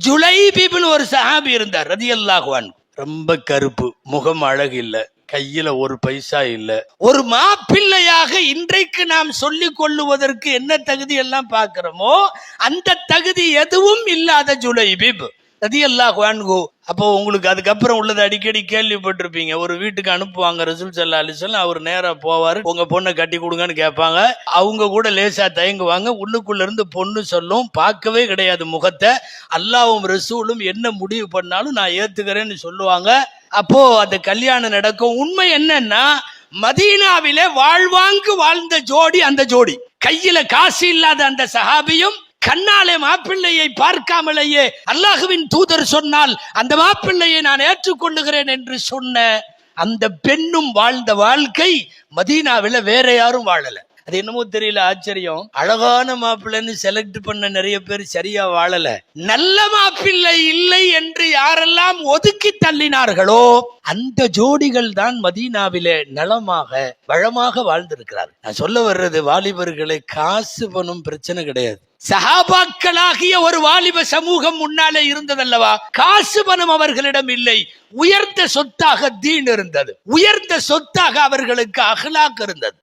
ஜுலைபிப்னு ஒரு சஹாபி இருந்தார் ரலியல்லாஹு அன்ஹு. ரொம்ப கருப்பு, முகம் அழகு இல்ல, கையில ஒரு பைசா இல்ல. ஒரு மாப்பிள்ளையாக இன்றைக்கு நாம் சொல்லிக் கொள்ளுவதற்கு என்ன தகுதி எல்லாம் பார்க்கிறோமோ அந்த தகுதி எதுவும் இல்லாத ஜுலைபிப் ரலியல்லாஹு அன்ஹு. அப்போ உங்களுக்கு அதுக்கப்புறம் உள்ளது அடிக்கடி கேள்விப்பட்டிருப்பீங்க. ஒரு வீட்டுக்கு அனுப்புவாங்க ரசூல் ஸல்லல்லாஹு அலைஹி வஸல்லம், அவர் நேரா போவாரு, உங்க பொண்ணை கட்டி கொடுங்கன்னு கேட்பாங்க. அவங்க கூட லேசா தயங்குவாங்க. உள்ளுக்குள்ள இருந்து பொண்ணு சொல்லும், பார்க்கவே கிடையாது முகத்தை. அல்லாஹ்வும் ரசூலும் என்ன முடிவு பண்ணாலும் நான் ஏத்துக்கிறேன்னு சொல்லுவாங்க. அப்போ அந்த கல்யாணம் நடக்கும். உண்மை என்னன்னா, மதீனாவிலே வாழ்வாங்கு வாழ்ந்த ஜோடி அந்த ஜோடி. கையில காசு இல்லாத அந்த சஹாபியும் கண்ணாலே மாப்பிள்ளையை பார்க்காமலேயே அல்லாஹுவின் தூதர் சொன்னால் அந்த மாப்பிள்ளையை நான் ஏற்றுக்கொள்ளுகிறேன் என்று சொன்ன அந்த பெண்ணும் வாழ்ந்த வாழ்க்கை மதீனாவில வேற யாரும் வாழல. அது என்னமோ தெரியல, ஆச்சரியம். அழகான மாப்பிள்ளைன்னு செலக்ட் பண்ண நிறைய பேர் சரியா வாழல. நல்ல மாப்பிள்ளை இல்லை என்று யாரெல்லாம் ஒதுக்கி தள்ளினார்களோ அந்த ஜோடிகள் தான் மதீனாவிலே நலமாக வளமாக வாழ்ந்திருக்கிறார். நான் சொல்ல வர்றது, வாலிபர்களை காசு பணம் பிரச்சனை கிடையாது. சஹாபாக்களாகிய ஒரு வாலிப சமூகம் முன்னாலே இருந்ததல்லவா? காசு பணம் அவர்களிடம் இல்லை. உயர்ந்த சொத்தாக தீன் இருந்தது, உயர்ந்த சொத்தாக அவர்களுக்கு அஹ்லாக் இருந்தது.